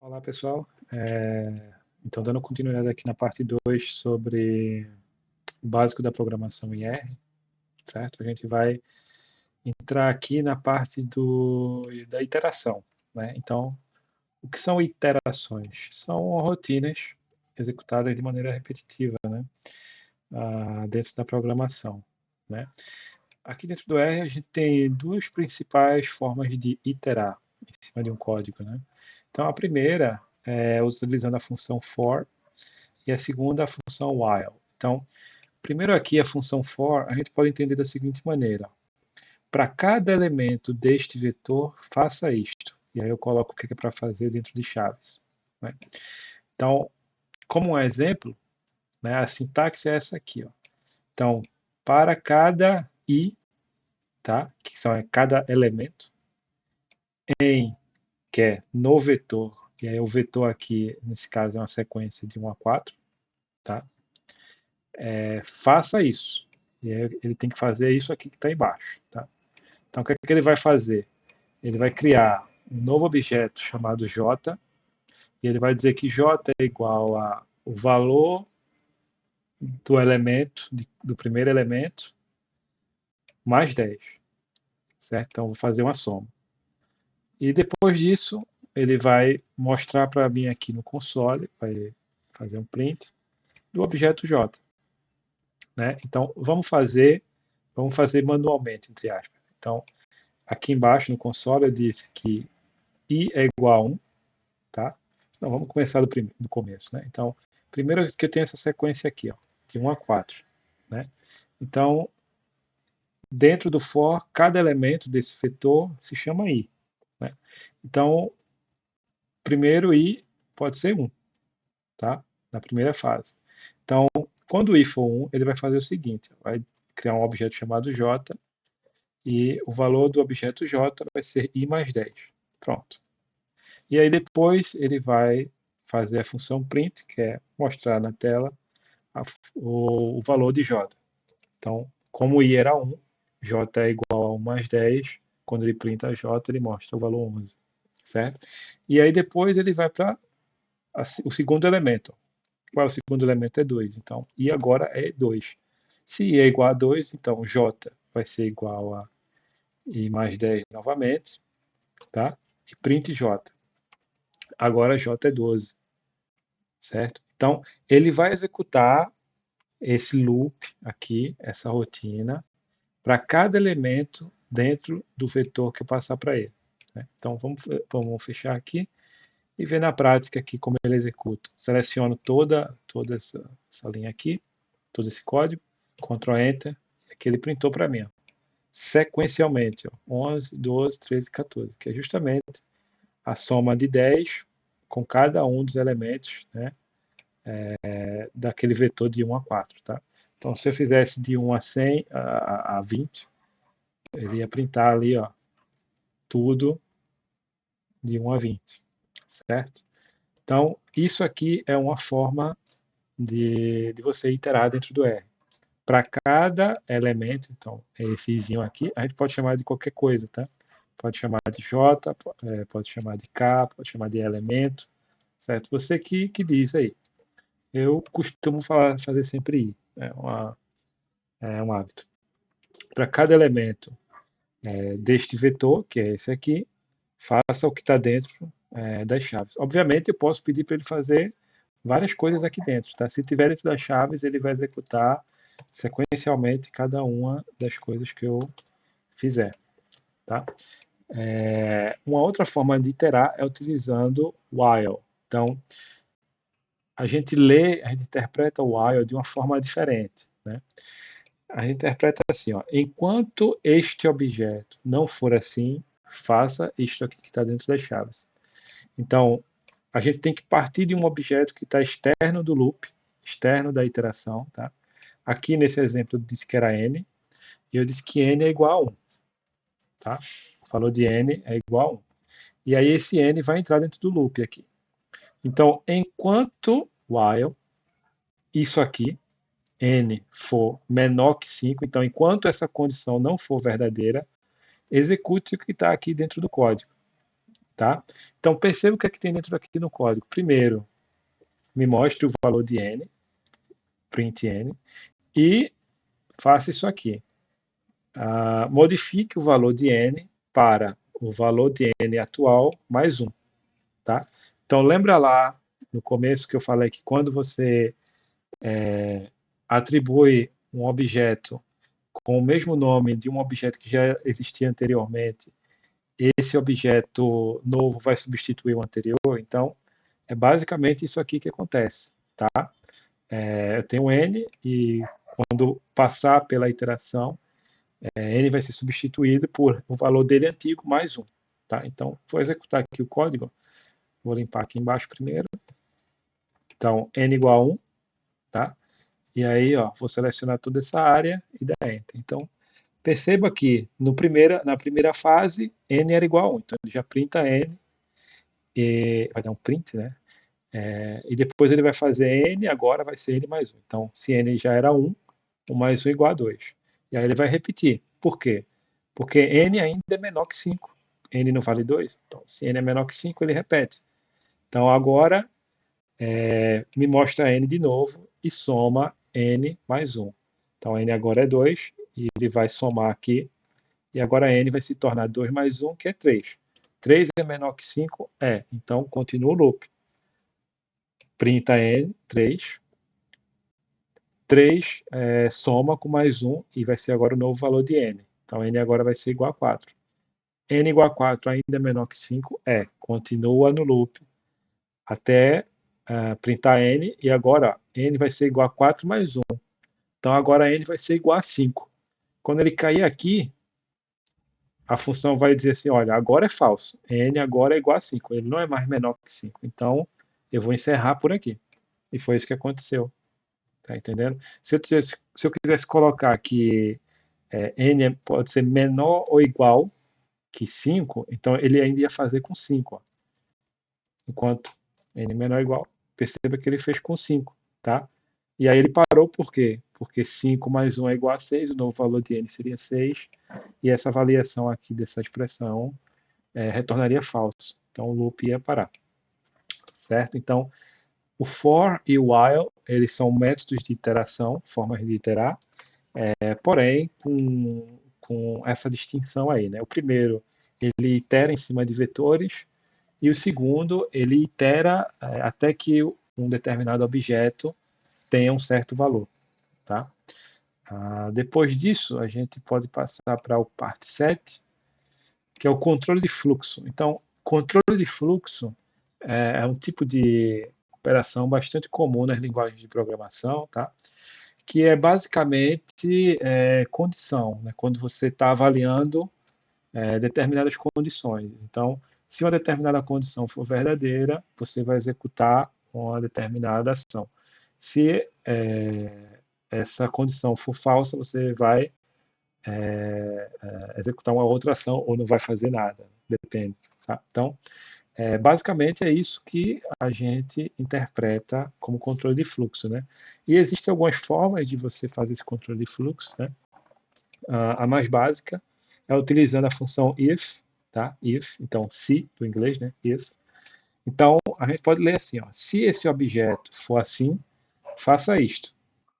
Olá, pessoal. Então, dando continuidade aqui na parte 2 sobre o básico da programação em R, certo? A gente vai entrar aqui na parte da iteração, né? Então, o que são iterações? São rotinas executadas de maneira repetitiva, né? Dentro da programação, né? Aqui dentro do R, a gente tem duas principais formas de iterar em cima de um código, né? Então, a primeira é utilizando a função for e a segunda a função while. Então, primeiro aqui a função for, a gente pode entender da seguinte maneira. Para cada elemento deste vetor, faça isto. E aí eu coloco o que é para fazer dentro de chaves, né? Então, como um exemplo, né, a sintaxe é essa aqui, ó. Então, para cada i, tá? Que são cada elemento, que é no vetor, e aí o vetor aqui, nesse caso, é uma sequência de 1 a 4, tá? Faça isso. E aí ele tem que fazer isso aqui que está embaixo, tá? Então, o que é que ele vai fazer? Ele vai criar um novo objeto chamado j, e ele vai dizer que j é igual a o valor do elemento, do primeiro elemento, mais 10, certo? Então, vou fazer uma soma. E depois disso, ele vai mostrar para mim aqui no console, vai fazer um print do objeto j, né? Então, vamos fazer manualmente, entre aspas. Então, aqui embaixo no console eu disse que i é igual a 1, tá? Então, vamos começar do começo, né? Então, primeiro que eu tenho essa sequência aqui, ó, de 1 a 4, né? Então, dentro do for, cada elemento desse vetor se chama i, né? Então, primeiro i pode ser 1, tá? Na primeira fase. Então, quando o i for 1, ele vai fazer o seguinte, vai criar um objeto chamado j, e o valor do objeto j vai ser i mais 10. Pronto. E aí depois ele vai fazer a função print, que é mostrar na tela o valor de j. Então, como i era 1, j é igual a 1 mais 10, quando ele printa j, ele mostra o valor 11, certo? E aí depois ele vai para o segundo elemento. Qual é o segundo elemento? É 2. Então, i agora é 2. Se i é igual a 2, então j vai ser igual a i mais 10 novamente, tá? E print j. Agora j é 12, certo? Então, ele vai executar esse loop aqui, essa rotina, para cada elemento dentro do vetor que eu passar para ele, né? Então, vamos fechar aqui e ver na prática aqui como ele executa. Seleciono toda essa linha aqui, todo esse código, Ctrl Enter, e aqui ele printou para mim, ó, sequencialmente, ó, 11, 12, 13, 14, que é justamente a soma de 10 com cada um dos elementos, né, daquele vetor de 1 a 4, tá? Então, se eu fizesse de 1 a 100, a 20, ele ia printar ali, ó, tudo de 1 a 20, certo? Então, isso aqui é uma forma de você iterar dentro do R. Para cada elemento, então, esse izinho aqui, a gente pode chamar de qualquer coisa, tá? Pode chamar de J, pode chamar de K, pode chamar de elemento, certo? Você que diz aí. Eu costumo fazer sempre I, é um hábito. Para cada elemento deste vetor, que é esse aqui, faça o que está dentro das chaves. Obviamente, eu posso pedir para ele fazer várias coisas aqui dentro, tá? Se tiver dentro das chaves, ele vai executar sequencialmente cada uma das coisas que eu fizer, tá? Uma outra forma de iterar é utilizando while. Então, a gente interpreta o while de uma forma diferente, né? A gente interpreta assim, ó, enquanto este objeto não for assim, faça isto aqui que está dentro das chaves. Então, a gente tem que partir de um objeto que está externo do loop, externo da iteração, tá? Aqui nesse exemplo eu disse que era n, e eu disse que n é igual a 1, tá? O valor de n é igual a 1. E aí esse n vai entrar dentro do loop aqui. Então, enquanto while, isso aqui, n for menor que 5, então enquanto essa condição não for verdadeira, execute o que está aqui dentro do código. tá? Então, perceba o que é que tem dentro aqui no código. Primeiro, me mostre o valor de n, print n, e faça isso aqui. Modifique o valor de n para o valor de n atual mais 1, tá? Então, lembra lá no começo que eu falei que quando você atribui um objeto com o mesmo nome de um objeto que já existia anteriormente, esse objeto novo vai substituir o anterior. Então, é basicamente isso aqui que acontece, tá? Eu tenho n e quando passar pela iteração, n vai ser substituído por o valor dele antigo mais 1. Tá? Então, vou executar aqui o código. Vou limpar aqui embaixo primeiro. Então, n igual a 1. Tá? E aí, ó, vou selecionar toda essa área e dar Enter. Então, perceba que na primeira fase, n era igual a 1. Então, ele já printa n, e vai dar um print, né? E depois ele vai fazer n, agora vai ser n mais 1. Então, se n já era 1, 1 mais 1 é igual a 2. E aí ele vai repetir. Por quê? Porque n ainda é menor que 5. N não vale 2. Então, se n é menor que 5, ele repete. Então, agora, me mostra n de novo e soma n mais 1. Então, n agora é 2, e ele vai somar aqui. E agora n vai se tornar 2 mais 1, que é 3. 3 é menor que 5? É. Então, continua o loop. Printa n, 3. 3 soma com mais 1 e vai ser agora o novo valor de n. Então, n agora vai ser igual a 4. N igual a 4 ainda é menor que 5? É. Continua no loop até printar n, e agora n vai ser igual a 4 mais 1. Então, agora n vai ser igual a 5. Quando ele cair aqui, a função vai dizer assim, olha, agora é falso. N agora é igual a 5. Ele não é mais menor que 5. Então, eu vou encerrar por aqui. E foi isso que aconteceu. Tá entendendo? Se eu quisesse colocar que n pode ser menor ou igual que 5, então ele ainda ia fazer com 5. Ó. Enquanto n menor ou igual, perceba que ele fez com 5. Tá? E aí ele parou por quê? Porque 5 mais 1 é igual a 6, o novo valor de n seria 6, e essa avaliação aqui dessa expressão retornaria falso. Então o loop ia parar. Certo? Então, o for e o while, eles são métodos de iteração, formas de iterar, porém, com essa distinção aí. Né? O primeiro, ele itera em cima de vetores, e o segundo, ele itera até que um determinado objeto tenha um certo valor. Tá? Depois disso, a gente pode passar para o parte 7, que é o controle de fluxo. Então, controle de fluxo é um tipo de operação bastante comum nas linguagens de programação, tá? Que é basicamente condição, né? Quando você está avaliando determinadas condições. Então, se uma determinada condição for verdadeira, você vai executar uma determinada ação. Se essa condição for falsa, você vai executar uma outra ação ou não vai fazer nada, depende. Tá? Então, basicamente é isso que a gente interpreta como controle de fluxo. Né? E existem algumas formas de você fazer esse controle de fluxo. Né? A mais básica é utilizando a função if, tá? If, então se, do inglês, né? If. Então, a gente pode ler assim, ó, se esse objeto for assim, faça isto,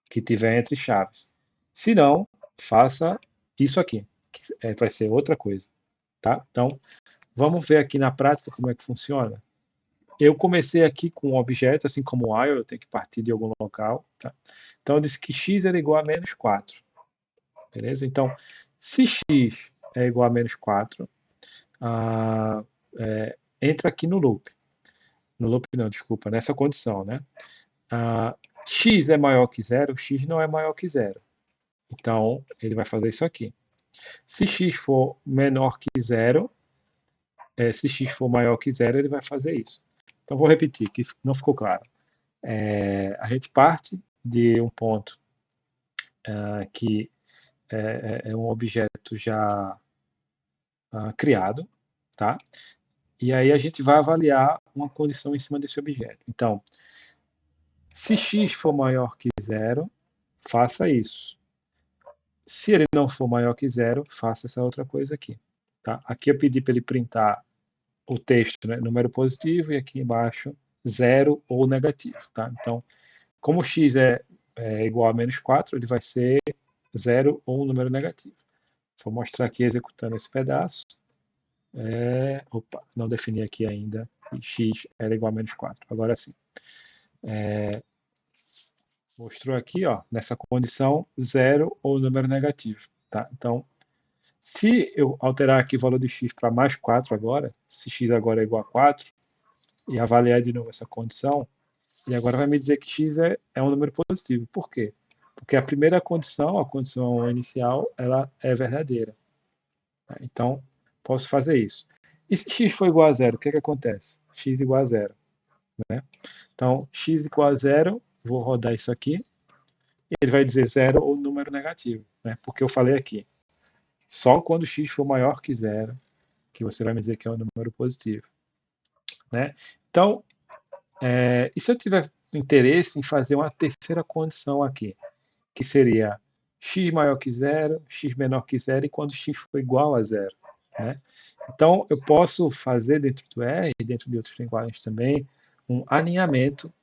que tiver entre chaves. Se não, faça isso aqui, que vai ser outra coisa. Tá? Então, vamos ver aqui na prática como é que funciona. Eu comecei aqui com um objeto, assim como o while, eu tenho que partir de algum local. Tá? Então, eu disse que x era igual a menos 4. Beleza? Então, se x é igual a menos 4, entra aqui no loop. No loop não, desculpa, nessa condição, né? X é maior que 0, x não é maior que 0. Então, ele vai fazer isso aqui. Se x for menor que 0, se x for maior que 0, ele vai fazer isso. Então, vou repetir, que não ficou claro. A gente parte de um ponto que é um objeto já criado, tá? E aí a gente vai avaliar uma condição em cima desse objeto. Então, se x for maior que 0, faça isso. Se ele não for maior que 0, faça essa outra coisa aqui. Tá? Aqui eu pedi para ele printar o texto, né? Número positivo, e aqui embaixo 0 ou negativo, tá? Então, como x é igual a menos 4, ele vai ser 0 ou um número negativo. Vou mostrar aqui executando esse pedaço. Opa, não defini aqui ainda que x era igual a menos 4. Agora sim. Mostrou aqui, ó, nessa condição, 0 ou número negativo. Tá? Então, se eu alterar aqui o valor de x para mais 4 agora, se x agora é igual a 4, e avaliar de novo essa condição, ele agora vai me dizer que x é um número positivo. Por quê? Porque a primeira condição, a condição inicial, ela é verdadeira. Então, posso fazer isso. E se x for igual a 0, o que acontece? X igual a 0. Né? Então, x igual a 0, vou rodar isso aqui, e ele vai dizer 0 ou número negativo, né? Porque eu falei aqui, só quando x for maior que 0, que você vai me dizer que é um número positivo. Né? Então, e se eu tiver interesse em fazer uma terceira condição aqui, que seria x maior que 0, x menor que 0 e quando x for igual a 0. Né? Então, eu posso fazer dentro do R e dentro de outras linguagens também um alinhamento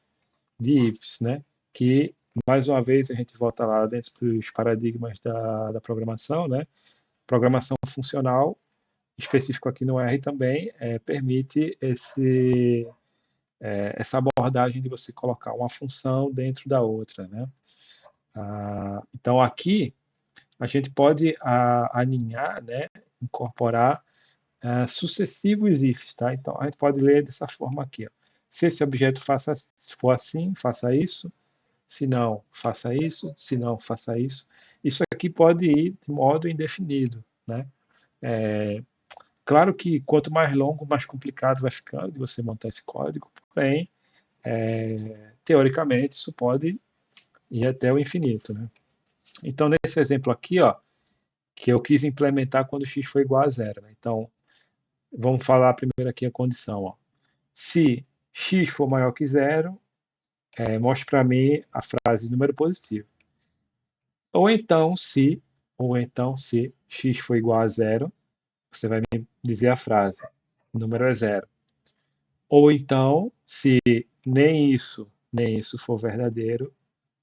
de ifs, né? Que, mais uma vez, a gente volta lá dentro dos paradigmas da programação, né? Programação funcional, específico aqui no R também, permite essa abordagem de você colocar uma função dentro da outra, né? Então, aqui, a gente pode alinhar, né? Incorporar sucessivos ifs, tá? Então, a gente pode ler dessa forma aqui, ó. Se esse objeto for assim, faça isso. Se não, faça isso. Se não, faça isso. Isso aqui pode ir de modo indefinido, né? Claro que quanto mais longo, mais complicado vai ficando de você montar esse código, porém, teoricamente, isso pode ir até o infinito, né? Então, nesse exemplo aqui, ó, que eu quis implementar quando x foi igual a 0. Né? Então, vamos falar primeiro aqui a condição. Ó. Se x for maior que 0, mostre para mim a frase número positivo. Ou então, se x for igual a 0, você vai me dizer a frase, o número é 0. Ou então, se nem isso for verdadeiro,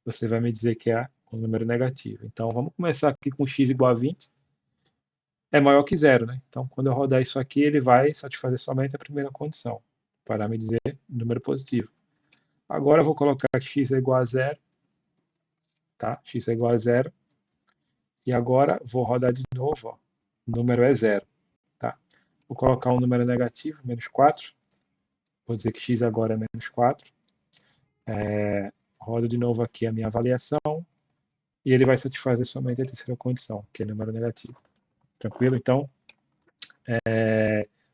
você vai me dizer que é um número negativo. Então, vamos começar aqui com x igual a 20. É maior que 0, né? Então, quando eu rodar isso aqui, ele vai satisfazer somente a primeira condição, para me dizer número positivo. Agora eu vou colocar que x é igual a 0, tá? X é igual a 0. E agora vou rodar de novo, ó. O número é 0, tá? Vou colocar um número negativo, menos 4. Vou dizer que x agora é menos 4. Rodo de novo aqui a minha avaliação. E ele vai satisfazer somente a terceira condição, que é número negativo. Tranquilo? Então,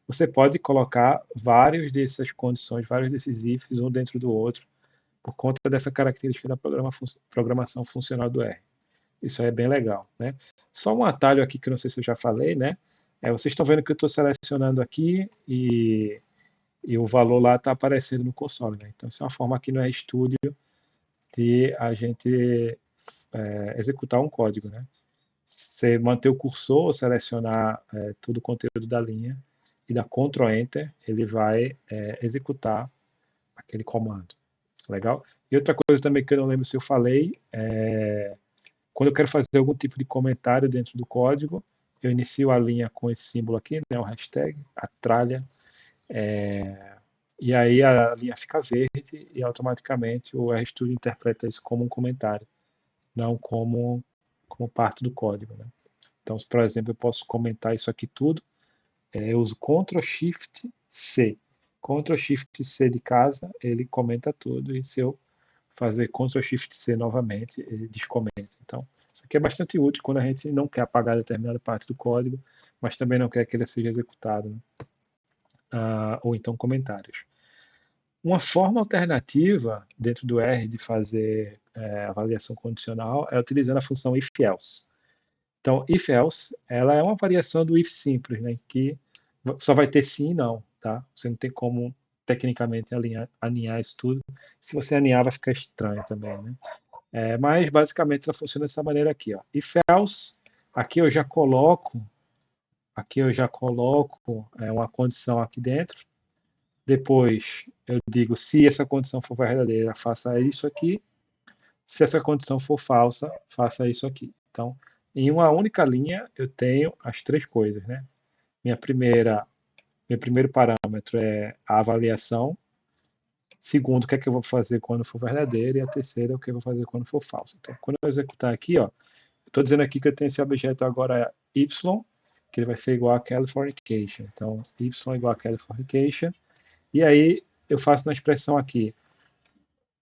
você pode colocar várias dessas condições, vários desses ifs, um dentro do outro, por conta dessa característica da programação funcional do R. Isso é bem legal, né? Só um atalho aqui que eu não sei se eu já falei, né? Vocês estão vendo que eu estou selecionando aqui e o valor lá está aparecendo no console, né? Então, isso é uma forma aqui no RStudio de a gente executar um código, né? Você manter o cursor, selecionar todo o conteúdo da linha e dar Ctrl Enter, ele vai executar aquele comando. Legal? E outra coisa também que eu não lembro se eu falei, quando eu quero fazer algum tipo de comentário dentro do código, eu inicio a linha com esse símbolo aqui, né, o hashtag, a tralha, e aí a linha fica verde e automaticamente o RStudio interpreta isso como um comentário, não como parte do código. Né? Então, por exemplo, eu posso comentar isso aqui tudo, eu uso Ctrl Shift C. Ctrl Shift C de casa, ele comenta tudo, e se eu fazer Ctrl Shift C novamente, ele descomenta. Então, isso aqui é bastante útil quando a gente não quer apagar determinada parte do código, mas também não quer que ele seja executado, né? Ou então comentários. Uma forma alternativa dentro do R de fazer avaliação condicional é utilizando a função if-else. Então, if-else, ela é uma variação do if simples, né, que só vai ter sim e não, tá? Você não tem como, tecnicamente, alinhar isso tudo. Se você alinhar, vai ficar estranho também, né? Mas, basicamente, ela funciona dessa maneira aqui, ó. If-else, aqui eu já coloco aqui eu já coloco uma condição aqui dentro. Depois eu digo, se essa condição for verdadeira, faça isso aqui. Se essa condição for falsa, faça isso aqui. Então, em uma única linha, eu tenho as três coisas, né? Meu primeiro parâmetro é a avaliação. Segundo, o que é que eu vou fazer quando for verdadeiro. E a terceira, o que eu vou fazer quando for falso. Então, quando eu executar aqui, ó, estou dizendo aqui que eu tenho esse objeto agora y, que ele vai ser igual a Californication. Então, y igual a Californication. E aí, eu faço uma expressão aqui.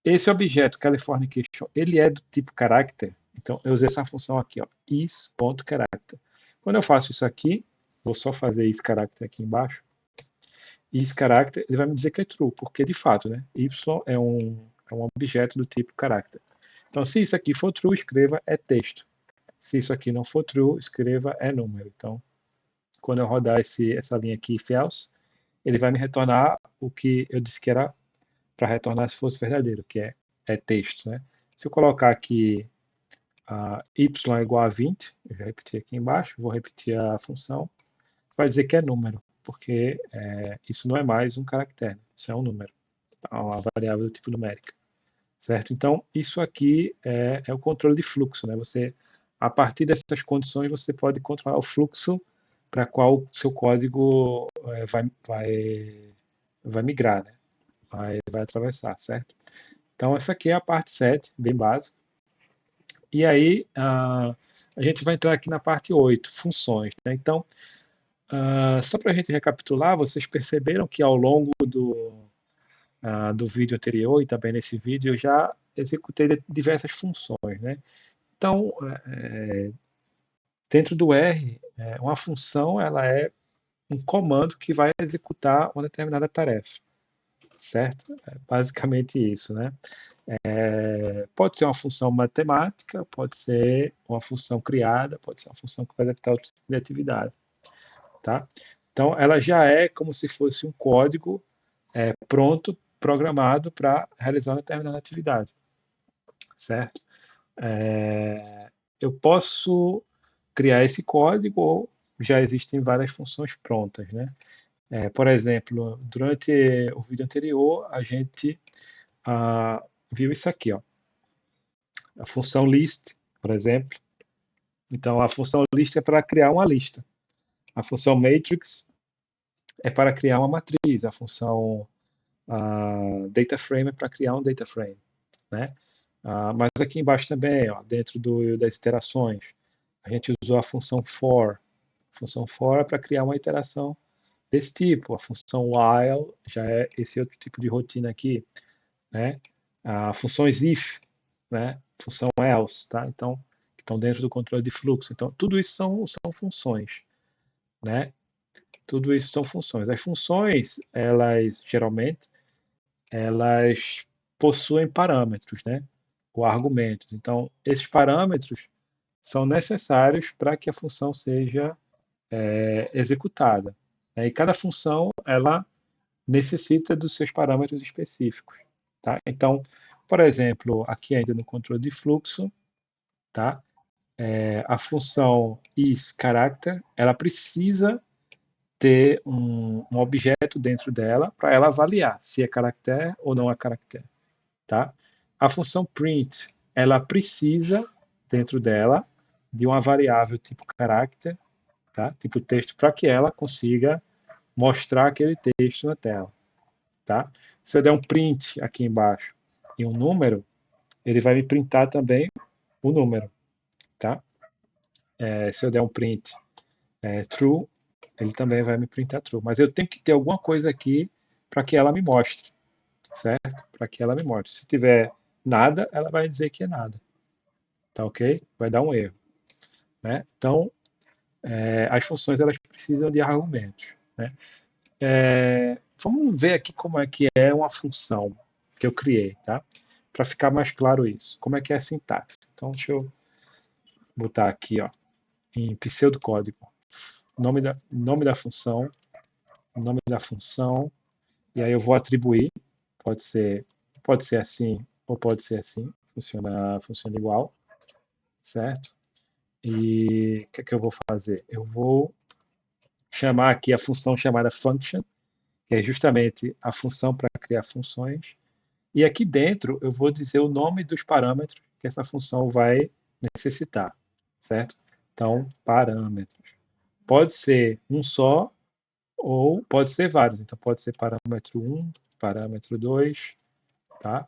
Esse objeto Californication, ele é do tipo character. Então, eu usei essa função aqui, ó, is.character. Quando eu faço isso aqui, vou só fazer is.character aqui embaixo. Is.character, ele vai me dizer que é true, porque de fato, né, y é um objeto do tipo character. Então, se isso aqui for true, escreva é texto. Se isso aqui não for true, escreva é número. Então, quando eu rodar essa linha aqui, if else, ele vai me retornar o que eu disse que era para retornar se fosse verdadeiro, que é texto, né? Se eu colocar aqui y é igual a 20, eu já repeti aqui embaixo, vou repetir a função, vai dizer que é número, porque isso não é mais um caractere, isso é um número, uma variável do tipo numérica, certo? Então, isso aqui é o controle de fluxo, né? A partir dessas condições, você pode controlar o fluxo para qual o seu código vai migrar, né? Vai atravessar, certo? Então, essa aqui é a parte 7, bem básica. E aí, a gente vai entrar aqui na parte 8, funções, né? Então, só para a gente recapitular, vocês perceberam que ao longo do vídeo anterior e também nesse vídeo eu já executei diversas funções, né? Então, dentro do R, uma função ela é um comando que vai executar uma determinada tarefa, certo? É basicamente isso, né? Pode ser uma função matemática, pode ser uma função criada, pode ser uma função que vai executar outro tipo de atividade, tá? Então, ela já é como se fosse um código pronto, programado para realizar uma determinada atividade, certo? Eu posso criar esse código ou já existem várias funções prontas, né? Por exemplo, durante o vídeo anterior, a gente viu isso aqui, ó. A função list, por exemplo. Então, a função list é para criar uma lista. A função matrix é para criar uma matriz. A função data frame é para criar um data frame, né? Mas aqui embaixo também, ó, dentro das iterações, a gente usou a função for. A função for é para criar uma iteração desse tipo. A função while já é esse outro tipo de rotina aqui, né? Funções if, né? Função else, tá? Então, que estão dentro do controle de fluxo. Então, tudo isso são funções, né? Tudo isso são funções. As funções, elas geralmente, elas possuem parâmetros, né? Ou argumentos. Então, esses parâmetros são necessários para que a função seja executada, né? E cada função, ela necessita dos seus parâmetros específicos, tá? Então, por exemplo, aqui ainda no controle de fluxo, tá? A função isCharacter, ela precisa ter um objeto dentro dela para ela avaliar se é caractere ou não é caractere, tá? A função print, ela precisa dentro dela de uma variável tipo character, tá? Tipo texto, para que ela consiga mostrar aquele texto na tela, tá? Se eu der um print aqui embaixo e um número, ele vai me printar também o número, tá? Se eu der um print true, ele também vai me printar true. Mas eu tenho que ter alguma coisa aqui para que ela me mostre, certo? Para que ela me mostre. Se tiver nada, ela vai dizer que é nada, tá ok? Vai dar um erro, né? Então, as funções elas precisam de argumentos, né? Vamos ver aqui como é que é uma função que eu criei, tá? Para ficar mais claro isso. Como é que é a sintaxe? Então, deixa eu botar aqui, ó, em pseudocódigo. Nome da função, e aí eu vou atribuir, pode ser assim ou pode ser assim, funciona igual, certo? E o que é que eu vou fazer? Eu vou chamar aqui a função chamada function, que é justamente a função para criar funções. E aqui dentro eu vou dizer o nome dos parâmetros que essa função vai necessitar, certo? Então, parâmetros. Pode ser um só ou pode ser vários. Então, pode ser parâmetro 1, parâmetro 2, tá?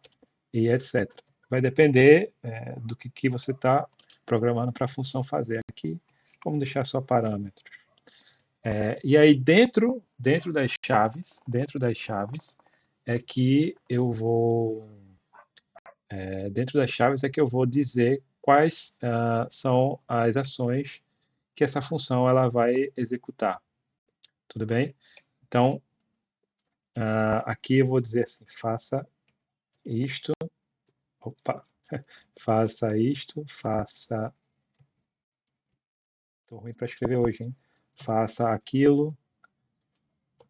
E etc. Vai depender do que você está programando para a função fazer. Aqui, vamos deixar só parâmetros. E aí, dentro das chaves, é que eu vou dentro das chaves é que eu vou dizer quais são as ações que essa função ela vai executar. Tudo bem? Então, aqui eu vou dizer assim, faça isto, opa, faça isto, faça, estou ruim para escrever hoje, hein? Faça aquilo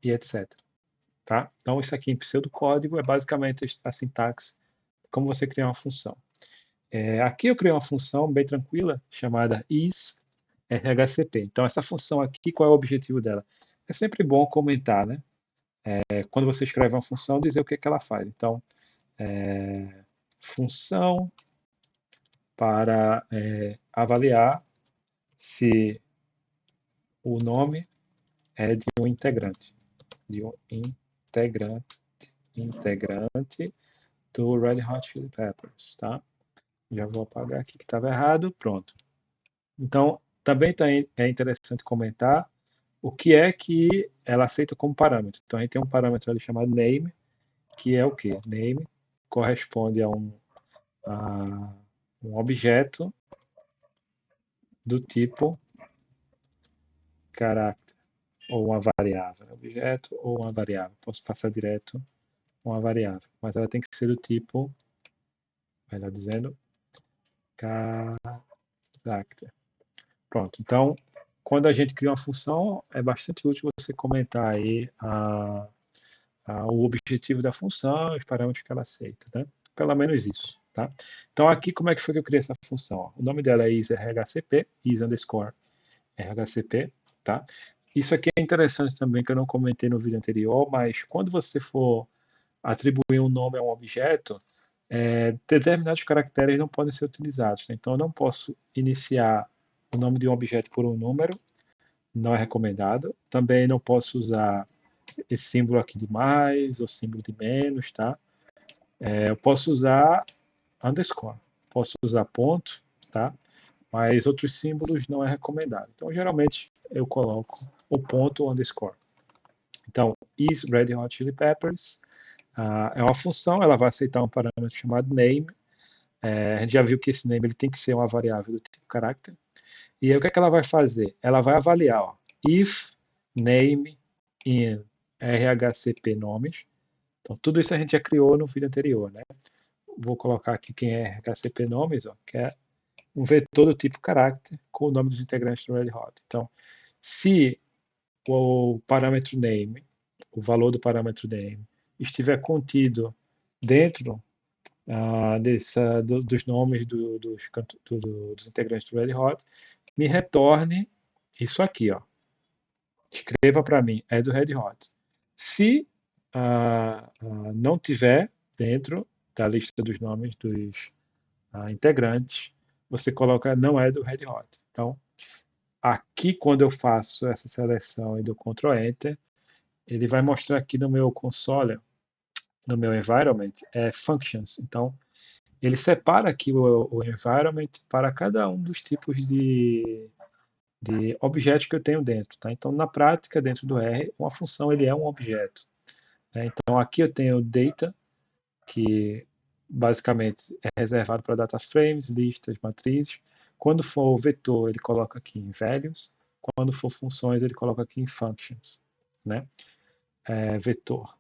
e etc. Tá? Então, isso aqui em pseudocódigo é basicamente a sintaxe, como você criar uma função. Aqui eu criei uma função bem tranquila, chamada isRHCP. Então, essa função aqui, qual é o objetivo dela? É sempre bom comentar, né? Quando você escreve uma função, dizer o que ela faz. Então, função para avaliar se o nome é de um integrante. De um integrante do Red Hot Chili Peppers, tá? Já vou apagar aqui que estava errado, pronto. Então, também é interessante comentar o que é que ela aceita como parâmetro. Então, a gente tem um parâmetro ali chamado name, que é o quê? Name corresponde a um objeto do tipo character, ou uma variável. Objeto ou uma variável. Posso passar direto uma variável, mas ela tem que ser do tipo, melhor dizendo, character. Pronto, então, quando a gente cria uma função, é bastante útil você comentar aí o objetivo da função, os parâmetros que ela aceita, né? Pelo menos isso, tá? Então, aqui, como é que foi que eu criei essa função? O nome dela é isRHCP, is_RHCP, tá? Isso aqui é interessante também, que eu não comentei no vídeo anterior, mas quando você for atribuir um nome a um objeto, determinados caracteres não podem ser utilizados, né? Então, eu não posso iniciar o nome de um objeto por um número, não é recomendado. Também não posso usar esse símbolo aqui de mais ou símbolo de menos, tá? Eu posso usar underscore, posso usar ponto, tá? Mas outros símbolos não é recomendado. Então, geralmente, eu coloco o ponto ou underscore. Então, is Red Hot Chili Peppers é uma função, ela vai aceitar um parâmetro chamado name. A gente já viu que esse name ele tem que ser uma variável do tipo character. E aí o que é que ela vai fazer? Ela vai avaliar, ó, if name in RHCP nomes. Então, tudo isso a gente já criou no vídeo anterior, né? Vou colocar aqui quem é RHCP nomes, ó, que é um vetor do tipo character com o nome dos integrantes do Red Hot. Então, se o parâmetro name, o valor do parâmetro name, estiver contido dentro dos nomes dos integrantes do Red Hot, me retorne isso aqui, ó. Escreva para mim, é do Red Hot. Se não tiver dentro da lista dos nomes dos integrantes, você coloca não é do Red Hot. Então, aqui quando eu faço essa seleção e dou Ctrl Enter, ele vai mostrar aqui no meu console, no meu environment, functions. Então, ele separa aqui o environment para cada um dos tipos de objetos que eu tenho dentro. Tá? Então, na prática, dentro do R, uma função ele é um objeto. Né? Então, aqui eu tenho data, que basicamente é reservado para data frames, listas, matrizes. Quando for vetor, ele coloca aqui em values. Quando for funções, ele coloca aqui em functions. Né? Vetor.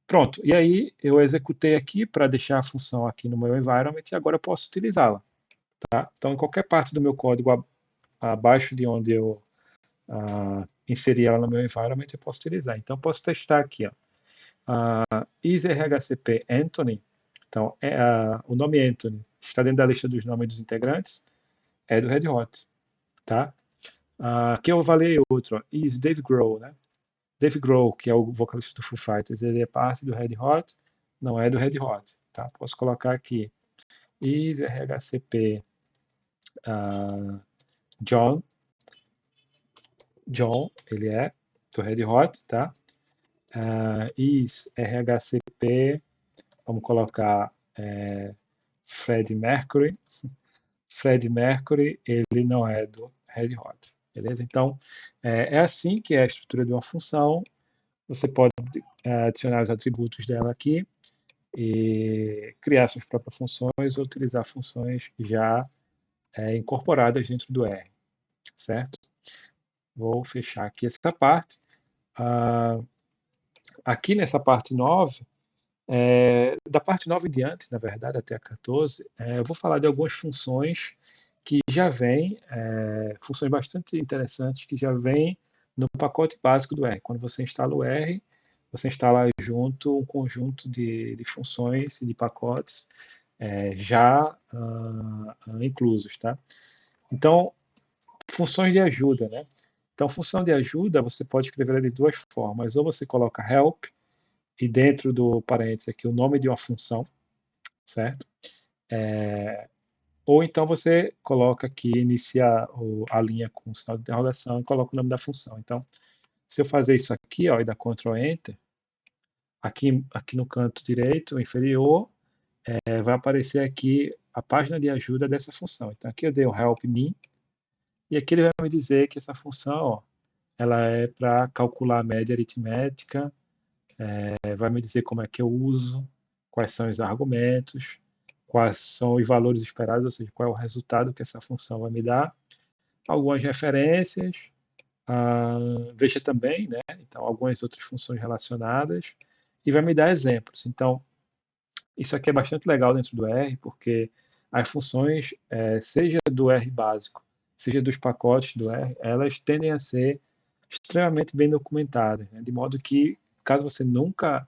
Pronto, e aí eu executei aqui para deixar a função aqui no meu environment e agora eu posso utilizá-la. Tá? Então, em qualquer parte do meu código abaixo de onde eu inseri ela no meu environment, eu posso utilizar. Então, eu posso testar aqui, ó. isRHCP Anthony, então, o nome Anthony está dentro da lista dos nomes dos integrantes, é do Red Hot, tá? Aqui eu avaliei outro, ó, is Dave Grohl, né? Dave Grohl, que é o vocalista do Foo Fighters, ele é parte do Red Hot? Não é do Red Hot, tá? Posso colocar aqui, is RHCP John, ele é do Red Hot, tá? Is RHCP, vamos colocar Freddie Mercury. Freddie Mercury, ele não é do Red Hot, beleza? Então, é assim que é a estrutura de uma função. Você pode adicionar os atributos dela aqui e criar suas próprias funções ou utilizar funções já incorporadas dentro do R, certo? Vou fechar aqui essa parte. Aqui nessa parte 9, da parte 9 em diante, na verdade, até a 14, eu vou falar de algumas funções que já vêm, funções bastante interessantes que já vêm no pacote básico do R. Quando você instala o R, você instala junto um conjunto de funções e de pacotes já inclusos, tá? Então, funções de ajuda, né? Então, função de ajuda, você pode escrever de duas formas. Ou você coloca help e dentro do parênteses aqui o nome de uma função, certo? Ou então você coloca aqui, inicia a linha com o sinal de interrogação e coloca o nome da função. Então, se eu fazer isso aqui, ó, e dar Ctrl Enter, aqui no canto direito inferior, vai aparecer aqui a página de ajuda dessa função. Então, aqui eu dei o help me, e aqui ele vai me dizer que essa função, ó, ela é para calcular a média aritmética, vai me dizer como é que eu uso, quais são os argumentos, quais são os valores esperados, ou seja, qual é o resultado que essa função vai me dar, algumas referências, veja também, né? Então, algumas outras funções relacionadas, e vai me dar exemplos. Então, isso aqui é bastante legal dentro do R, porque as funções, seja do R básico, seja dos pacotes do R, elas tendem a ser extremamente bem documentadas, né? De modo que, caso você nunca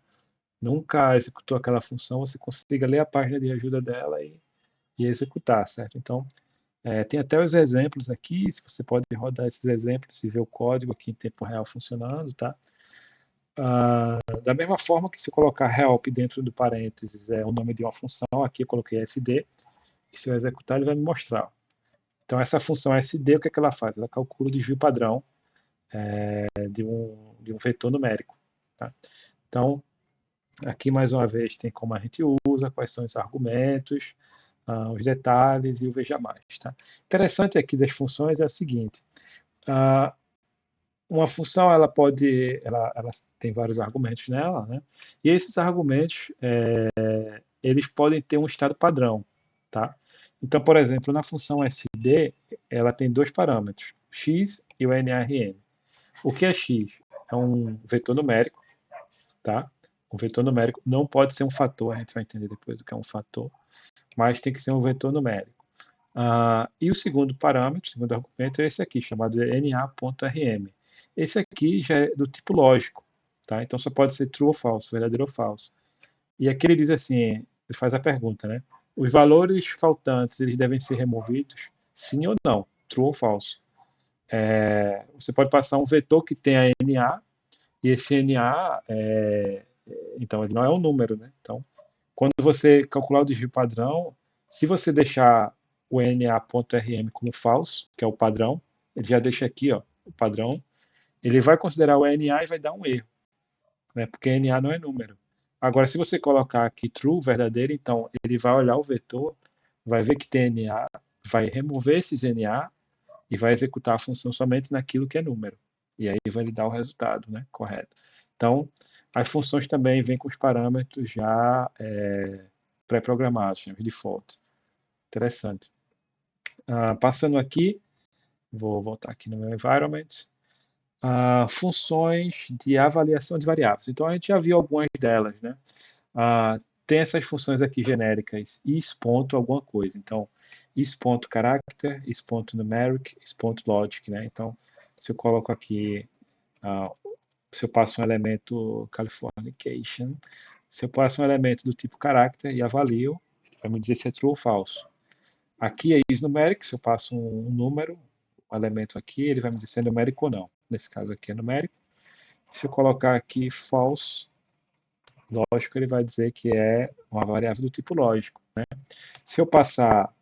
executou aquela função, você consiga ler a página de ajuda dela e executar, certo? Então, tem até os exemplos aqui, se você pode rodar esses exemplos e ver o código aqui em tempo real funcionando, tá? Da mesma forma que se eu colocar help dentro do parênteses é o nome de uma função, aqui eu coloquei SD, e se eu executar ele vai me mostrar. Então essa função SD, o que é que ela faz? Ela calcula o desvio padrão de um vetor numérico. Tá? Então, aqui mais uma vez tem como a gente usa, quais são os argumentos, os detalhes e o veja mais. Tá? Interessante aqui das funções é o seguinte, uma função ela tem vários argumentos nela, né? E esses argumentos eles podem ter um estado padrão, tá? Então, por exemplo, na função SD ela tem dois parâmetros, x e o NRM. O que é x? É um vetor numérico, tá? Um vetor numérico não pode ser um fator, a gente vai entender depois o que é um fator, mas tem que ser um vetor numérico. E o segundo parâmetro, o segundo argumento é esse aqui, chamado NA.rm. Esse aqui já é do tipo lógico, tá? Então só pode ser true ou falso, verdadeiro ou falso. E aqui ele diz assim, ele faz a pergunta, né? Os valores faltantes, eles devem ser removidos? Sim ou não? True ou falso? Você pode passar um vetor que tenha NA, e esse NA, então ele não é um número, né? Então, quando você calcular o desvio padrão, se você deixar o NA.rm como falso, que é o padrão, ele já deixa aqui, ó, o padrão, ele vai considerar o NA e vai dar um erro, né? Porque NA não é número. Agora, se você colocar aqui true, verdadeiro, então ele vai olhar o vetor, vai ver que tem NA, vai remover esses NA e vai executar a função somente naquilo que é número. E aí vai lhe dar o resultado, né? Correto. Então, as funções também vêm com os parâmetros já pré-programados, né? Default. Interessante. Passando aqui, vou voltar aqui no meu environment. Funções de avaliação de variáveis. Então, a gente já viu algumas delas, né? Tem essas funções aqui genéricas, is ponto alguma coisa. Então, is ponto character, is ponto numeric, is ponto logic, né? Então, se eu coloco aqui, se eu passo um elemento Californication, se eu passo um elemento do tipo character e avalio, vai me dizer se é true ou falso. Aqui é is numeric, se eu passo um número, elemento aqui, ele vai me dizer se é numérico ou não. Nesse caso aqui é numérico. Se eu colocar aqui false, lógico, ele vai dizer que é uma variável do tipo lógico, né? Se eu passar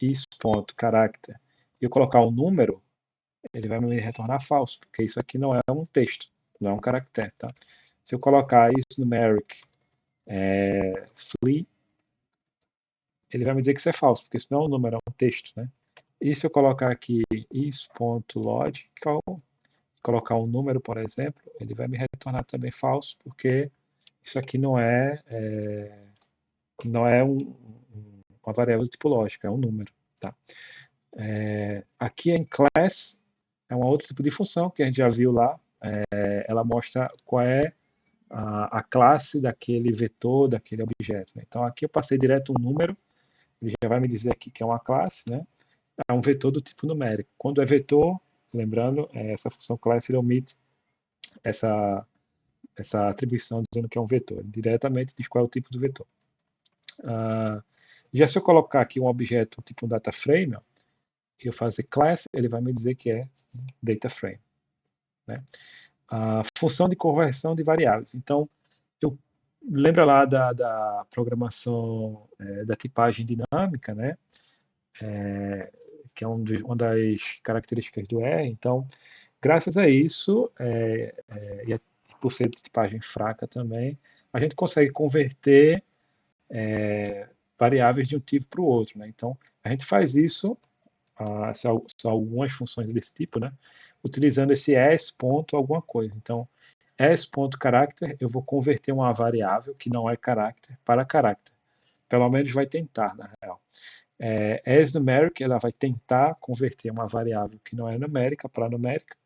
is.character e eu colocar um número, ele vai me retornar falso, porque isso aqui não é um texto, não é um caractere, tá? Se eu colocar isNumeric flee, ele vai me dizer que isso é falso, porque isso não é um número, é um texto, né? E se eu colocar aqui is.logical, colocar um número, por exemplo, ele vai me retornar também falso, porque isso aqui não é uma variável tipo lógica, é um número, tá? Aqui em class é um outro tipo de função que a gente já viu lá. Ela mostra qual é a classe daquele vetor, daquele objeto, né? Então aqui eu passei direto um número, ele já vai me dizer aqui que é uma classe, né? É um vetor do tipo numérico. Quando é vetor, lembrando, essa função class ele omite essa atribuição dizendo que é um vetor. Ele diretamente diz qual é o tipo do vetor. Já se eu colocar aqui um objeto tipo um data frame, e eu fazer class, ele vai me dizer que é data frame, né? A função de conversão de variáveis. Então, lembra lá da programação da tipagem dinâmica, né? Que é uma das características do R. Então, graças a isso, e por ser de tipagem fraca também, a gente consegue converter variáveis de um tipo para o outro, né? Então, a gente faz isso, são algumas funções desse tipo, né? Utilizando esse s ponto alguma coisa. Então, s.character, eu vou converter uma variável que não é character para character. Pelo menos vai tentar, na real. asNumeric, ela vai tentar converter uma variável que não é numérica para numérica.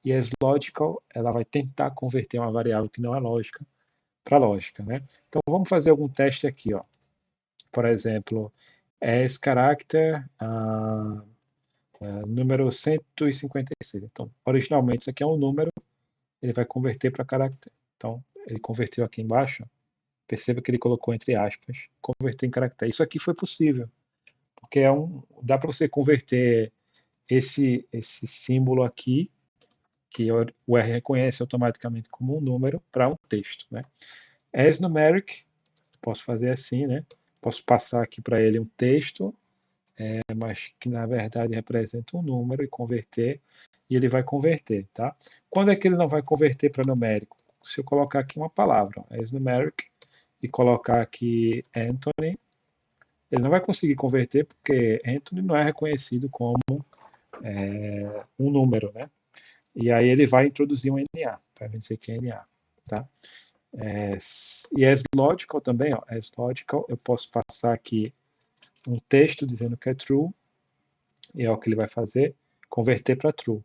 E asLogical, ela vai tentar converter uma variável que não é lógica para lógica, né? Então, vamos fazer algum teste aqui, ó. Por exemplo, asCharacter número 156. Então, originalmente isso aqui é um número, ele vai converter para caractere. Então, ele converteu aqui embaixo, perceba que ele colocou entre aspas, converter em caractere. Isso aqui foi possível, porque dá para você converter esse símbolo aqui, que o R reconhece automaticamente como um número, para um texto, né? asNumeric, posso fazer assim, né? Posso passar aqui para ele um texto, mas que na verdade representa um número e converter, e ele vai converter, tá? Quando é que ele não vai converter para numérico? Se eu colocar aqui uma palavra, asNumeric, e colocar aqui Anthony, ele não vai conseguir converter porque Anthony não é reconhecido como um número, né? E aí ele vai introduzir um NA, para dizer que é NA, tá? E asLogical também, ó, asLogical, eu posso passar aqui um texto dizendo que é true, e é o que ele vai fazer, converter para true.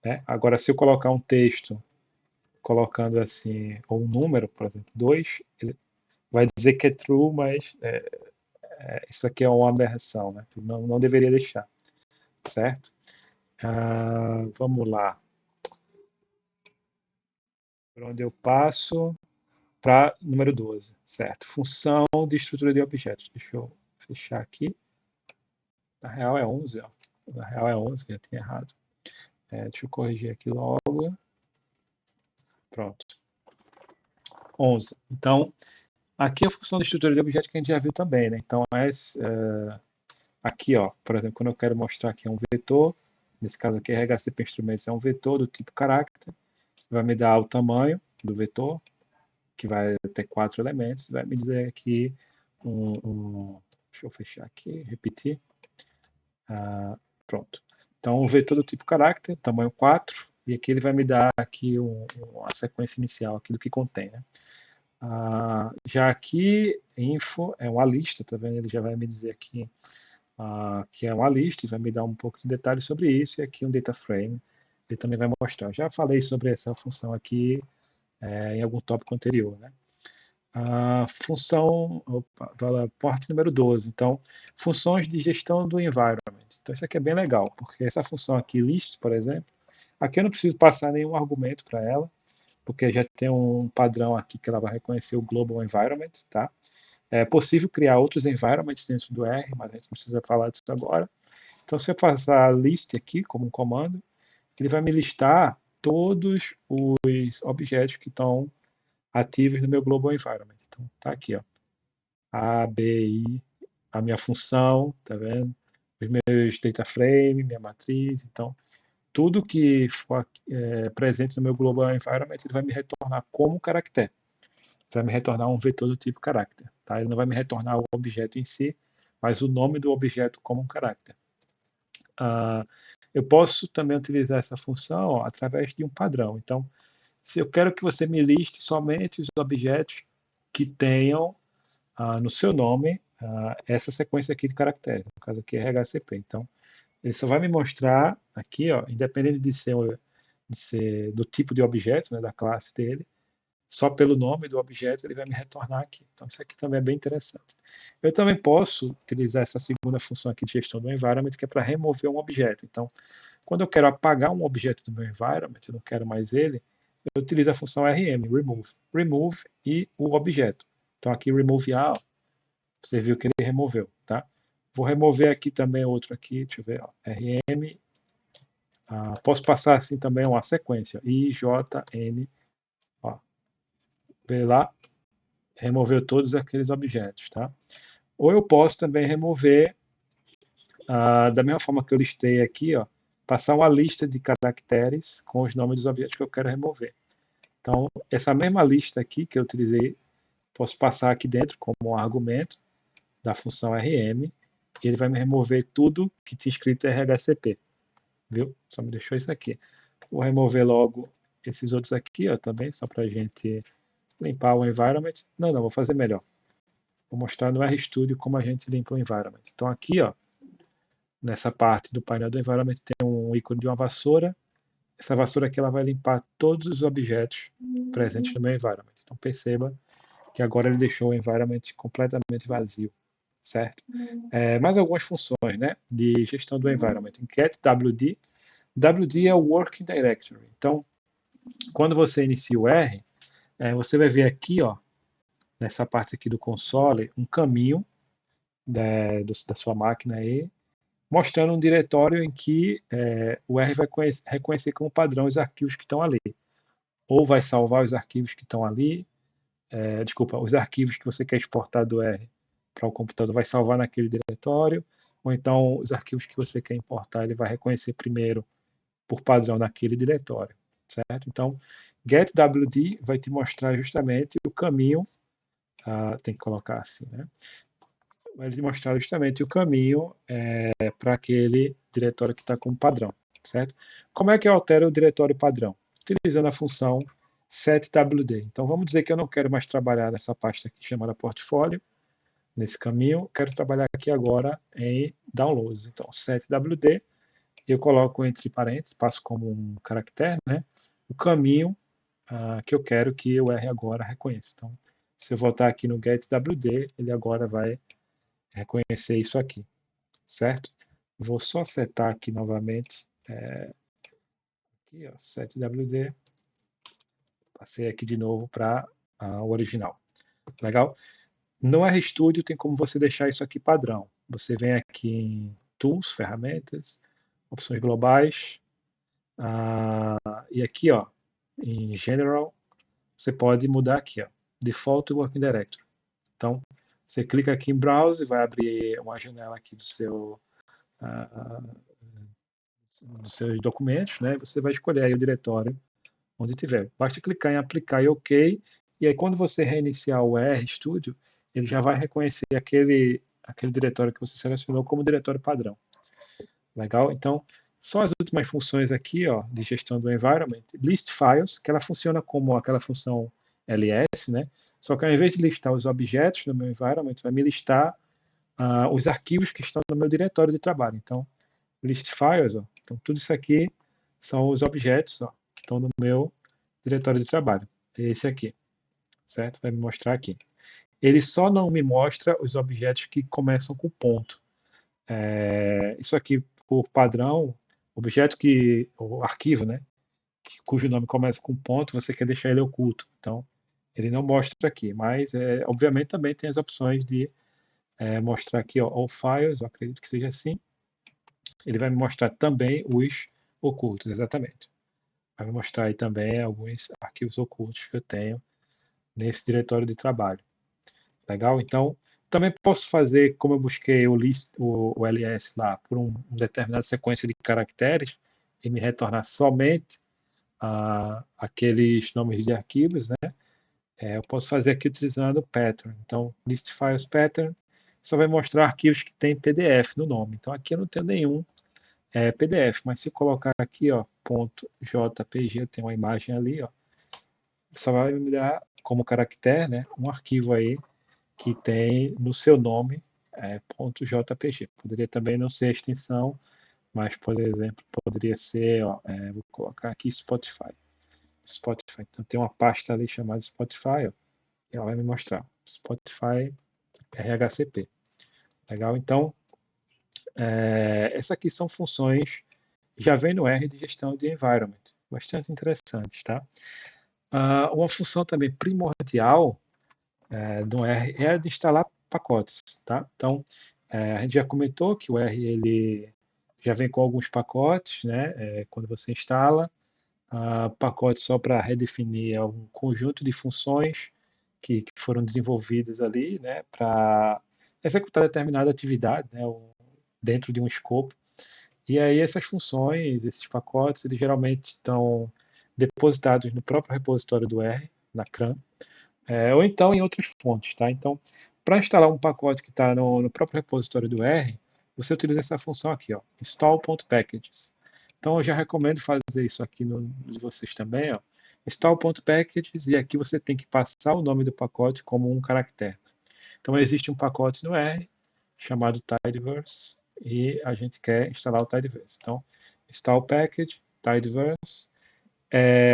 Né? Agora, se eu colocar um texto colocando assim, ou um número, por exemplo, 2, ele vai dizer que é true, mas isso aqui é uma aberração, né? Não deveria deixar, certo? Vamos lá. Por onde eu passo? Para número 12, certo? Função de estrutura de objetos. Deixa eu fechar aqui. Na real é 11, ó. Na real é 11, que eu tinha errado. Deixa eu corrigir aqui logo. Pronto. 11. Então, aqui é a função de estrutura de objetos que a gente já viu também, né? Então, aqui, ó, por exemplo, quando eu quero mostrar que é um vetor, nesse caso aqui, RHCP Instrumentos é um vetor do tipo character, vai me dar o tamanho do vetor, que vai ter 4 elementos, vai me dizer aqui deixa eu fechar aqui, repetir. Pronto. Então, um vetor do tipo character, tamanho 4, e aqui ele vai me dar aqui uma sequência inicial aqui do que contém, né? Já aqui, info é uma lista, tá vendo? Ele já vai me dizer aqui que é uma lista e vai me dar um pouco de detalhes sobre isso, e aqui um data frame, ele também vai mostrar. Já falei sobre essa função aqui em algum tópico anterior, né? Função, porta número 12. Então, funções de gestão do environment. Então, isso aqui é bem legal, porque essa função aqui, list, por exemplo, aqui eu não preciso passar nenhum argumento para ela, porque já tem um padrão aqui que ela vai reconhecer o global environment, tá? É possível criar outros environments dentro do R, mas a gente não precisa falar disso agora. Então, se eu passar list aqui como um comando, ele vai me listar todos os objetos que estão ativos no meu Global Environment. Então, tá aqui, ó. A, B, I, a minha função, tá vendo? Os meus data frame, minha matriz. Então, tudo que for presente no meu Global Environment, ele vai me retornar como caractere. Vai me retornar um vetor do tipo character. Tá? Ele não vai me retornar o objeto em si, mas o nome do objeto como um character. Eu posso também utilizar essa função ó, através de um padrão. Então, se eu quero que você me liste somente os objetos que tenham no seu nome essa sequência aqui de caracteres, no caso aqui é RHCP. Então, ele só vai me mostrar aqui, ó, independente de ser do tipo de objeto, né, da classe dele, só pelo nome do objeto ele vai me retornar aqui. Então isso aqui também é bem interessante. Eu também posso utilizar essa segunda função aqui de gestão do environment, que é para remover um objeto. Então, quando eu quero apagar um objeto do meu environment, eu não quero mais ele, eu utilizo a função rm, remove. Remove e o objeto. Então aqui remove all, você viu que ele removeu, tá? Vou remover aqui também outro aqui, deixa eu ver, ó, rm. Posso passar assim também uma sequência, ijn, ó, vê lá, removeu todos aqueles objetos, tá? Ou eu posso também remover, da mesma forma que eu listei aqui, ó, passar uma lista de caracteres com os nomes dos objetos que eu quero remover. Então, essa mesma lista aqui que eu utilizei, posso passar aqui dentro como um argumento da função rm, e ele vai me remover tudo que tinha escrito RHCP, viu? Só me deixou isso aqui. Vou remover logo esses outros aqui, ó, também, só para a gente limpar o environment. Não, vou fazer melhor. Vou mostrar no RStudio como a gente limpa o environment. Então aqui, ó, nessa parte do painel do environment tem um ícone de uma vassoura. Essa vassoura aqui ela vai limpar todos os objetos presentes no meu environment. Então perceba que agora ele deixou o environment completamente vazio, certo? Mais algumas funções, né, de gestão do environment. GetWD. WD é o Working Directory. Então, quando você inicia o R, você vai ver aqui, ó, nessa parte aqui do console, um caminho da sua máquina aí, mostrando um diretório em que o R vai reconhecer como padrão os arquivos que estão ali. Ou vai salvar os arquivos que estão ali, desculpa, os arquivos que você quer exportar do R para o computador vai salvar naquele diretório, ou então os arquivos que você quer importar ele vai reconhecer primeiro por padrão naquele diretório, certo? Então, getWD vai te mostrar justamente o caminho, tem que colocar assim, né? Vai te mostrar justamente o caminho para aquele diretório que está como padrão, certo? Como é que eu altero o diretório padrão? Utilizando a função setWD. Então vamos dizer que eu não quero mais trabalhar nessa pasta aqui chamada portfólio, nesse caminho, quero trabalhar aqui agora em downloads. Então setWD, eu coloco entre parênteses, passo como um caractere, né? O caminho que eu quero que o R agora reconheça. Então, se eu voltar aqui no getWD, ele agora vai reconhecer isso aqui, certo? Vou só setar aqui novamente, aqui, ó, setWD, passei aqui de novo para o original. Legal? No RStudio tem como você deixar isso aqui padrão. Você vem aqui em Tools, Ferramentas, Opções Globais, e aqui, ó, em General, você pode mudar aqui, ó, Default Working Directory. Então, você clica aqui em Browse, vai abrir uma janela aqui do seu dos seus documentos, né? Você vai escolher aí o diretório onde tiver. Basta clicar em aplicar e OK, e aí quando você reiniciar o RStudio, ele já vai reconhecer aquele diretório que você selecionou como diretório padrão. Legal? Então, só as últimas funções aqui, ó, de gestão do environment, list files, que ela funciona como aquela função ls, né? Só que ao invés de listar os objetos no meu environment, vai me listar os arquivos que estão no meu diretório de trabalho. Então, list files, ó, então tudo isso aqui são os objetos, ó, que estão no meu diretório de trabalho. Esse aqui, certo? Vai me mostrar aqui. Ele só não me mostra os objetos que começam com ponto. Isso aqui, por padrão, objeto o arquivo, né, cujo nome começa com ponto, você quer deixar ele oculto. Então, ele não mostra aqui, mas obviamente também tem as opções de mostrar aqui, ó, all files, eu acredito que seja assim, ele vai me mostrar também os ocultos, exatamente. Vai me mostrar aí também alguns arquivos ocultos que eu tenho nesse diretório de trabalho. Legal? Então, também posso fazer, como eu busquei o ls lá por uma determinada sequência de caracteres, e me retornar somente aqueles nomes de arquivos, né? Eu posso fazer aqui utilizando o pattern. Então, list files pattern só vai mostrar arquivos que tem PDF no nome. Então, aqui eu não tenho nenhum PDF, mas se eu colocar aqui, ó, .jpg, eu tenho uma imagem ali, ó, só vai me dar como caractere, né, um arquivo aí que tem no seu nome .jpg. Poderia também não ser a extensão, mas, por exemplo, poderia ser, ó, vou colocar aqui Spotify. Spotify. Então tem uma pasta ali chamada Spotify, ó, e ela vai me mostrar. Spotify RHCP. Legal? Então, essas aqui são funções, já vem no R de gestão de environment. Bastante interessantes, tá? Uma função também primordial do R é a de instalar pacotes, tá? Então, a gente já comentou que o R ele já vem com alguns pacotes, né? Quando você instala, pacote só para redefinir um conjunto de funções que foram desenvolvidas ali, né? Para executar determinada atividade, né? Dentro de um escopo. E aí essas funções, esses pacotes, eles geralmente estão depositados no próprio repositório do R, na CRAN, ou então em outras fontes, tá? Então, para instalar um pacote que está no próprio repositório do R, você utiliza essa função aqui, ó, install.packages. Então, eu já recomendo fazer isso aqui de vocês também, ó, install.packages, e aqui você tem que passar o nome do pacote como um caractere. Então, existe um pacote no R chamado Tidyverse e a gente quer instalar o Tidyverse. Então, install package, Tidyverse.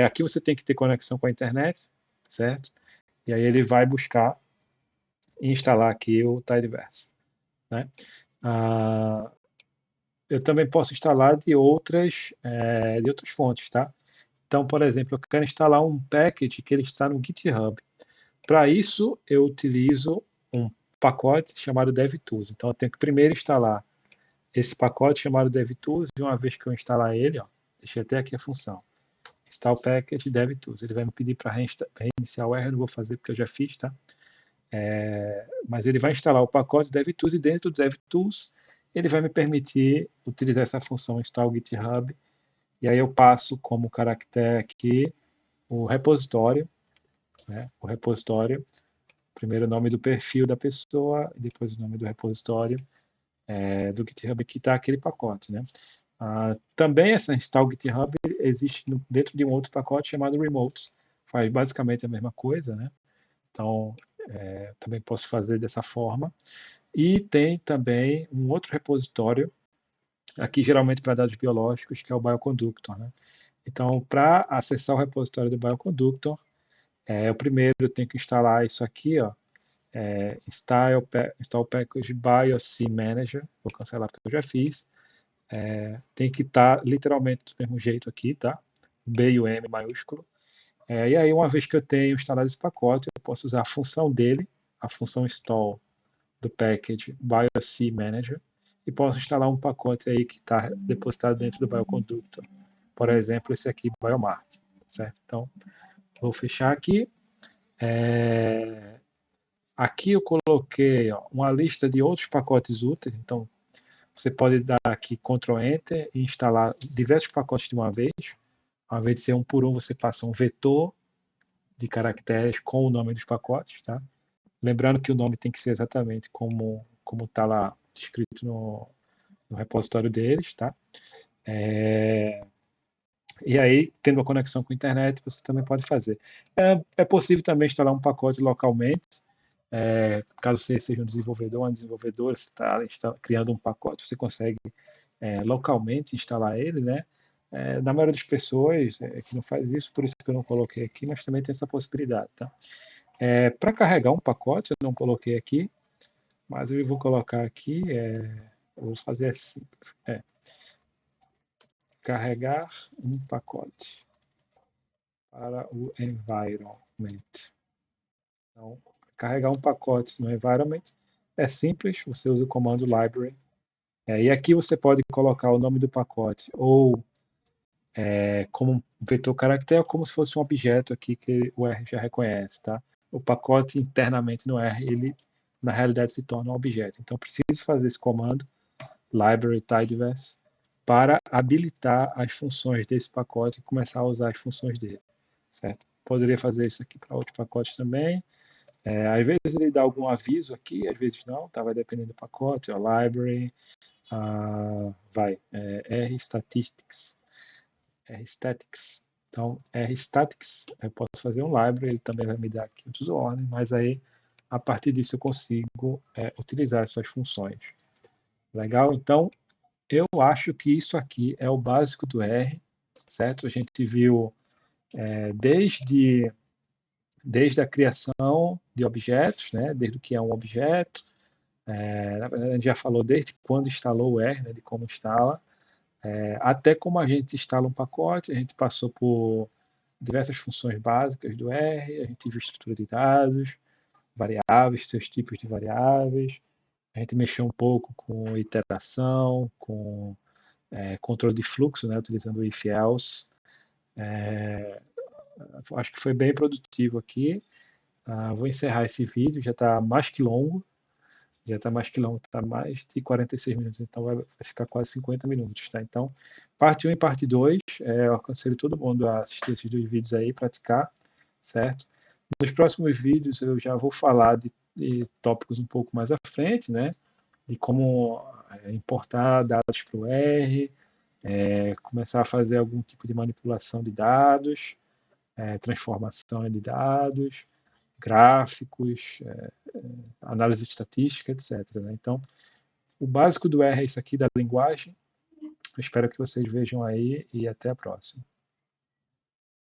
Aqui você tem que ter conexão com a internet, certo? E aí ele vai buscar e instalar aqui o Tidyverse, né? Eu também posso instalar de outras fontes, tá? Então, por exemplo, eu quero instalar um package que ele está no GitHub. Para isso, eu utilizo um pacote chamado DevTools. Então, eu tenho que primeiro instalar esse pacote chamado DevTools, e uma vez que eu instalar ele, ó, deixei até aqui a função, install package DevTools. Ele vai me pedir para reiniciar o R, eu não vou fazer porque eu já fiz, tá? Mas ele vai instalar o pacote DevTools, e dentro do DevTools ele vai me permitir utilizar essa função install GitHub, e aí eu passo como caractere aqui o repositório, né? O repositório, primeiro o nome do perfil da pessoa, e depois o nome do repositório do GitHub que está aquele pacote, né? Também essa install GitHub existe dentro de um outro pacote chamado Remotes, faz basicamente a mesma coisa, né? Então, também posso fazer dessa forma. E tem também um outro repositório, aqui geralmente para dados biológicos, que é o Bioconductor, né? Então, para acessar o repositório do Bioconductor, eu primeiro tenho que instalar isso aqui, ó, install package BioC Manager, vou cancelar porque eu já fiz. Tem que estar literalmente do mesmo jeito aqui, tá? B e o M maiúsculo. E aí, uma vez que eu tenho instalado esse pacote, eu posso usar a função dele, a função install do package BioC Manager, e posso instalar um pacote aí que está depositado dentro do Bioconductor. Por exemplo, esse aqui, Biomart, certo? Então, vou fechar aqui. Aqui eu coloquei uma lista de outros pacotes úteis, então você pode dar aqui Ctrl Enter e instalar diversos pacotes de uma vez. Ao invés de ser um por um, você passa um vetor de caracteres com o nome dos pacotes, tá? Lembrando que o nome tem que ser exatamente como está lá descrito no repositório deles, tá? E aí, tendo uma conexão com a internet, você também pode fazer. É possível também instalar um pacote localmente, caso você seja um desenvolvedor ou uma desenvolvedora, você está criando um pacote, você consegue localmente instalar ele, né? Na maioria das pessoas que não faz isso, por isso que eu não coloquei aqui, mas também tem essa possibilidade, tá? Para carregar um pacote, eu não coloquei aqui, mas eu vou colocar aqui, eu vou fazer assim, carregar um pacote para o environment. Então, carregar um pacote no environment é simples, você usa o comando library E aqui você pode colocar o nome do pacote ou como um vetor caractere, ou como se fosse um objeto aqui que o R já reconhece, tá? O pacote internamente no R, ele na realidade se torna um objeto. Então, preciso fazer esse comando, library tidyverse, para habilitar as funções desse pacote e começar a usar as funções dele, certo? Poderia fazer isso aqui para outros pacotes também. Às vezes ele dá algum aviso aqui, às vezes não, tá? Vai depender do pacote, ó, library, rstatistics, rstatics. Então, rstatics, eu posso fazer um library, ele também vai me dar aqui outros ordens, mas aí, a partir disso, eu consigo utilizar essas funções. Legal? Então, eu acho que isso aqui é o básico do R, certo? A gente viu desde a criação de objetos, né? Desde o que é um objeto, na verdade, a gente já falou desde quando instalou o R, né? De como instala, até como a gente instala um pacote, a gente passou por diversas funções básicas do R, a gente viu estrutura de dados, variáveis, seus tipos de variáveis, a gente mexeu um pouco com iteração, com controle de fluxo, né, utilizando o if-else. Acho que foi bem produtivo aqui. Vou encerrar esse vídeo, já está mais que longo, está mais de 46 minutos, então vai ficar quase 50 minutos, tá? Então, parte 1 e parte 2, eu aconselho todo mundo a assistir esses dois vídeos aí, praticar, certo? Nos próximos vídeos eu já vou falar de tópicos um pouco mais à frente, né? De como importar dados para o R, começar a fazer algum tipo de manipulação de dados, transformação de dados, gráficos, análise estatística, etc. Né? Então, o básico do R é isso aqui da linguagem. Eu espero que vocês vejam aí e até a próxima.